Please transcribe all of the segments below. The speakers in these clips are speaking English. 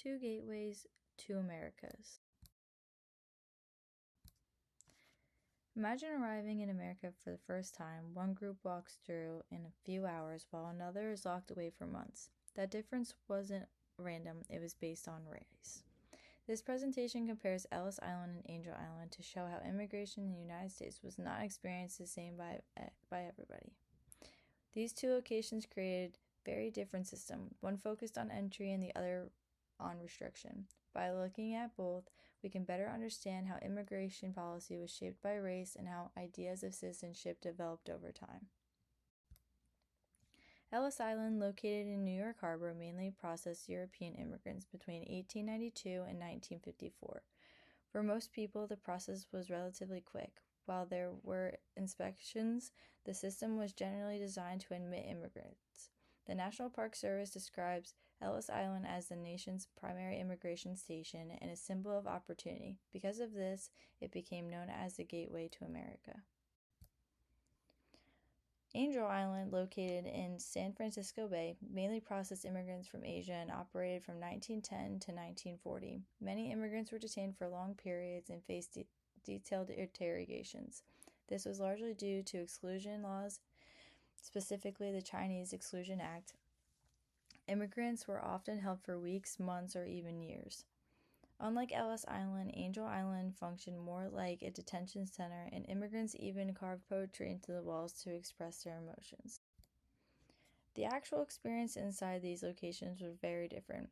two gateways to Americas. Imagine arriving in America for the first time. One group walks through in a few hours while another is locked away for months. That difference wasn't random, it was based on race. This presentation compares Ellis Island and Angel Island to show how immigration in the United States was not experienced the same by everybody. These two locations created very different systems, one focused on entry and the other on restriction. By looking at both, we can better understand how immigration policy was shaped by race and how ideas of citizenship developed over time. Ellis Island, located in New York Harbor, mainly processed European immigrants between 1892 and 1954. For most people, the process was relatively quick. While there were inspections, the system was generally designed to admit immigrants. The National Park Service describes Ellis Island as the nation's primary immigration station and a symbol of opportunity. Because of this, it became known as the Gateway to America. Angel Island, located in San Francisco Bay, mainly processed immigrants from Asia and operated from 1910 to 1940. Many immigrants were detained for long periods and faced detailed interrogations. This was largely due to exclusion laws, specifically the Chinese Exclusion Act. Immigrants were often held for weeks, months, or even years. Unlike Ellis Island, Angel Island functioned more like a detention center, and immigrants even carved poetry into the walls to express their emotions. The actual experience inside these locations was very different.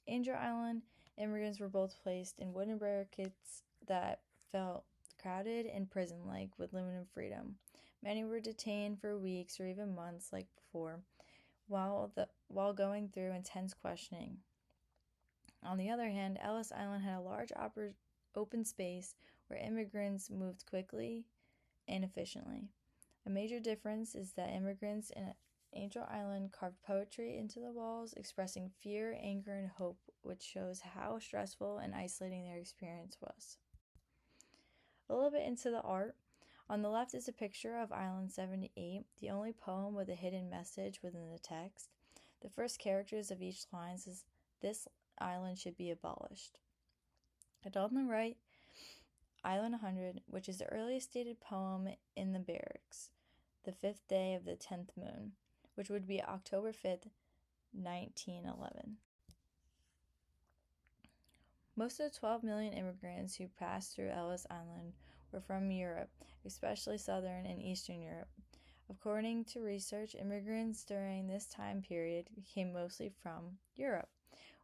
Angel Island, immigrants were both placed in wooden barricades that felt crowded and prison-like with limited freedom. Many were detained for weeks or even months like before, while going through intense questioning. On the other hand, Ellis Island had a large open space where immigrants moved quickly and efficiently. A major difference is that immigrants in Angel Island carved poetry into the walls, expressing fear, anger, and hope, which shows how stressful and isolating their experience was. A little bit into the art. On the left is a picture of Island 78, the only poem with a hidden message within the text. The first characters of each line says, "This island should be abolished." And on the right, Island 100, which is the earliest dated poem in the barracks, the 5th day of the 10th moon, which would be October 5th, 1911. Most of the 12 million immigrants who passed through Ellis Island were from Europe, especially Southern and Eastern Europe. According to research, immigrants during this time period came mostly from Europe,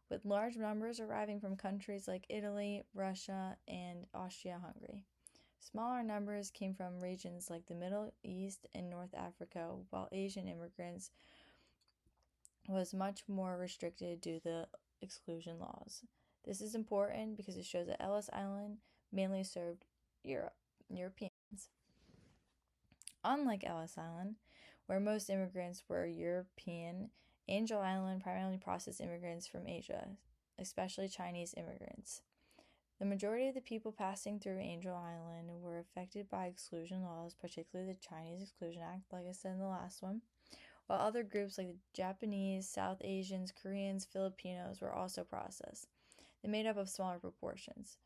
with large numbers arriving from countries like Italy, Russia, and Austria-Hungary. Smaller numbers came from regions like the Middle East and North Africa, while Asian immigrants was much more restricted due to the exclusion laws. This is important because it shows that Ellis Island mainly served Europeans. Unlike Ellis Island, where most immigrants were European, Angel Island primarily processed immigrants from Asia, especially Chinese immigrants. The majority of the people passing through Angel Island were affected by exclusion laws, particularly the Chinese Exclusion Act, like I said in the last one, while other groups like the Japanese, South Asians, Koreans, Filipinos were also processed. They made up of smaller proportions.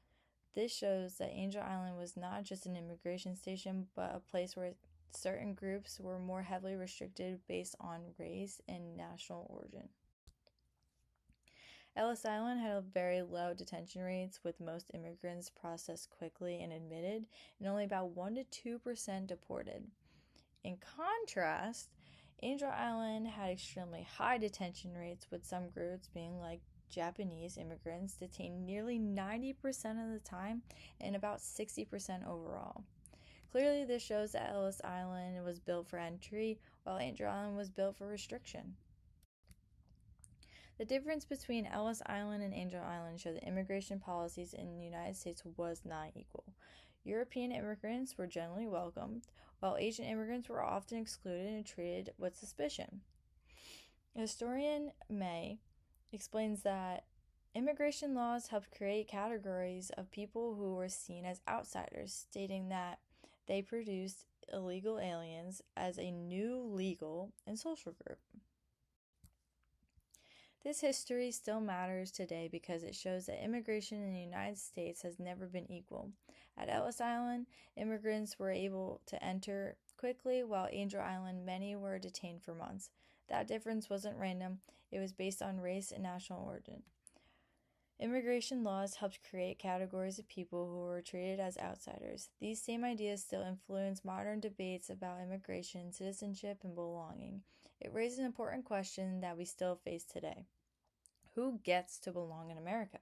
This shows that Angel Island was not just an immigration station, but a place where certain groups were more heavily restricted based on race and national origin. Ellis Island had very low detention rates, with most immigrants processed quickly and admitted, and only about 1 to 2% deported. In contrast, Angel Island had extremely high detention rates, with some groups being like Japanese immigrants detained nearly 90% of the time and about 60% overall. Clearly, this shows that Ellis Island was built for entry, while Angel Island was built for restriction. The difference between Ellis Island and Angel Island show that immigration policies in the United States was not equal. European immigrants were generally welcomed, while Asian immigrants were often excluded and treated with suspicion. Historian May explains that immigration laws helped create categories of people who were seen as outsiders, stating that they produced illegal aliens as a new legal and social group. This history still matters today because it shows that immigration in the United States has never been equal. At Ellis Island, immigrants were able to enter quickly, while Angel Island, many were detained for months. That difference wasn't random, it was based on race and national origin. Immigration laws helped create categories of people who were treated as outsiders. These same ideas still influence modern debates about immigration, citizenship, and belonging. It raises an important question that we still face today. Who gets to belong in America?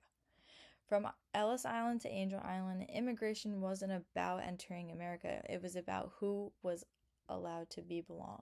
From Ellis Island to Angel Island, immigration wasn't about entering America. It was about who was allowed to belong.